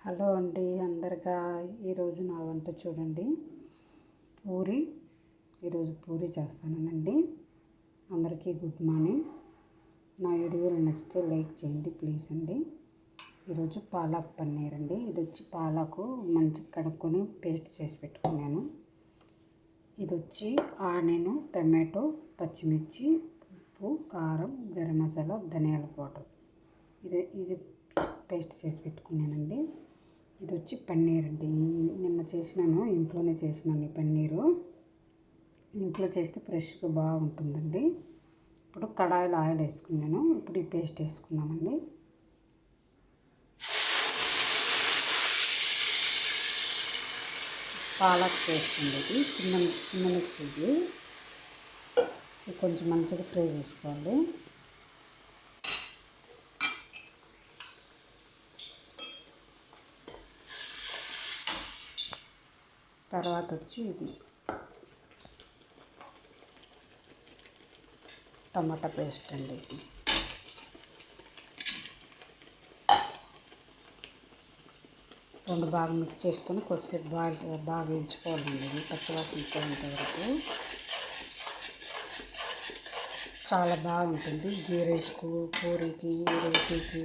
Hello అండి అందరిగా ఈరోజు నా వంట చూడండి. పూరి ఈరోజు పూరి చేస్తానండి. అందరికీ గుడ్ మార్నింగ్. నా వీడియోలు నచ్చితే లైక్ చేయండి ప్లీజ్ అండి. ఈరోజు పాలక్ పన్నీర్ అండి. ఇది వచ్చి పాలకు మంచిగా కడుక్కొని పేస్ట్ చేసి పెట్టుకున్నాను. ఇది వచ్చి ఆనియన్, టమాటో, పచ్చిమిర్చి, ఉప్పు, కారం, గరం మసాలా, ధనియాల పౌడర్ ఇది పేస్ట్ చేసి పెట్టుకున్నానండి. ఇది వచ్చి పన్నీర్ అండి. నిన్న చేసినాను, ఇంట్లోనే చేసినాను. ఈ పన్నీరు ఇంట్లో చేస్తే ఫ్రెష్గా బాగుంటుందండి. ఇప్పుడు కడాయిలో ఆయిల్ వేసుకున్నాను. ఇప్పుడు ఈ పేస్ట్ వేసుకున్నామండి. పాలక్ పేస్ట్ అండి. ఇది చిన్న మిక్సీది. కొంచెం మంచిగా ఫ్రై చేసుకోవాలి. తర్వాత వచ్చి ఇది టమాటా పేస్ట్ అండి. రెండు బాగా మిక్స్ చేసుకొని కొద్దిసేపు బాగా వేయించుకోవాలండి. ఇది పచ్చివాసన పోయేంత వరకు. చాలా బాగుంటుంది గీ రైస్కు, పూరికి, రోటీకి.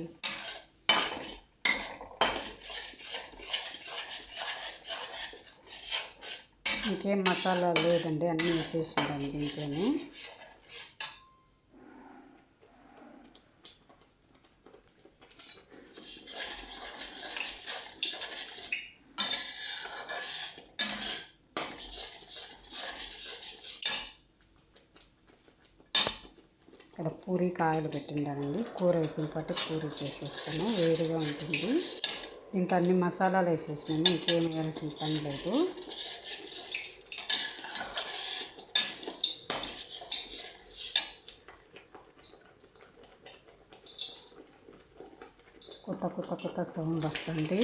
ఇంకేం మసాలా లేదండి, అన్నీ వేసేసిందండి దీంట్లోనే. ఇక్కడ పూరి కాయలు పెట్టిండానండి. కూర అయిపోయిన పాటు పూరి చేసేస్తాను, వేడిగా ఉంటుంది. ఇంకా అన్ని మసాలాలు వేసేసినాను, ఇంకేం వేయాల్సిన పని లేదు. కొత్త సౌండ్ వస్తుంది.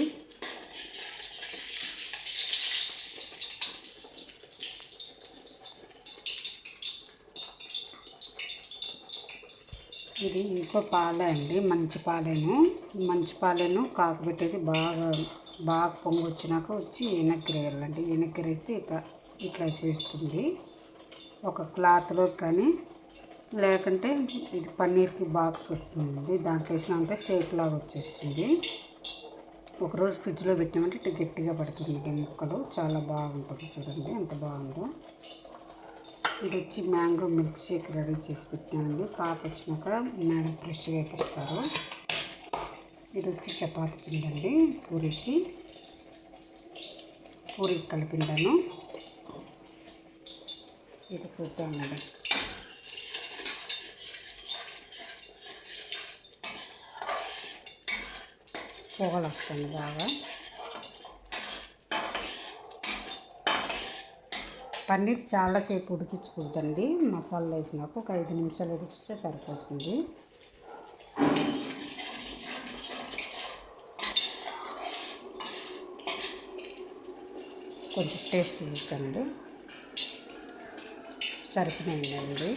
ఇది ఇంకో పాలే అండి, మంచి పాలేను కాకబెట్టేది. బాగా పొంగు వచ్చినాక వచ్చి వెనక్కి వేస్తే ఇట్లా చేస్తుంది. ఒక క్లాత్లో కానీ లేకుంటే ఇది పన్నీర్కి బాక్స్ వస్తుంది, దాంట్లో వేసినామంటే షేప్ లాగా వచ్చేస్తుంది. ఒకరోజు ఫ్రిడ్జ్లో పెట్టినామంటే ఇట్లా గట్టిగా పడుతుంది ముక్కలు. చాలా బాగుంటుంది చూడండి ఎంత బాగుందో. ఇది వచ్చి మ్యాంగో మిల్క్ షేక్ రెడీ చేసి పెట్టానండి. పాప వచ్చినాక మేడం ఫ్రెష్గా వేపిస్తారు. ఇది వచ్చి చపాతీ పిండండి, పూరికి కలిపిండాను. ఇది చూద్దామండి. పొగలు వస్తుంది బాగా. పన్నీర్ చాలాసేపు ఉడికించకూడదండి. మసాలా వేసినాక ఒక 5 నిమిషాలు ఉడికిస్తే సరిపోతుంది. కొంచెం టేస్ట్ చూపించండి. సరిపోయిందండి.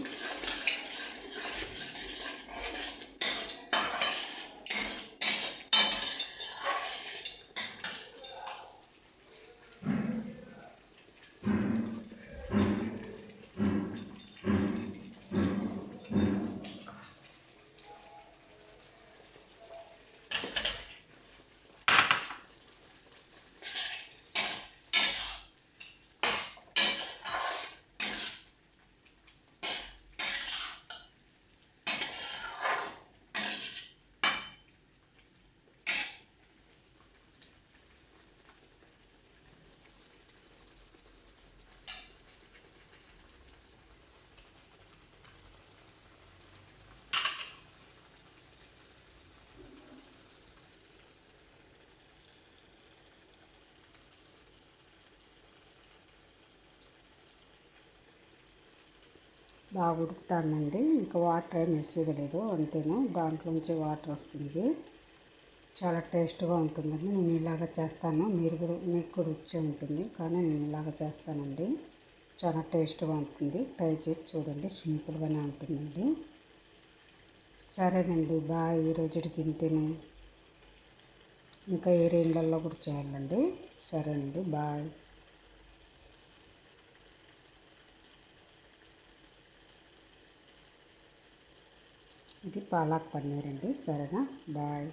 బాగా ఉడుకుతానండి. ఇంకా వాటర్ ఏమి వేసేది లేదు, అంతేను. దాంట్లోంచి వాటర్ వస్తుంది. చాలా టేస్ట్గా ఉంటుందండి. నేను ఇలాగ చేస్తాను, మీకు కూడా వచ్చే ఉంటుంది, కానీ నేను ఇలాగ చేస్తానండి. చాలా టేస్ట్గా ఉంటుంది. ట్రై చేసి చూడండి, సింపుల్గానే ఉంటుందండి. సరేనండి, బాయ్. ఈరోజుకి ఇంతేను. ఇంకా ఏరే ఇళ్ళల్లో కూడా చేయాలండి. సరే అండి, బాయ్. ఇది పాలక్ పన్నీర్ అండి. సరేనా, బాయ్.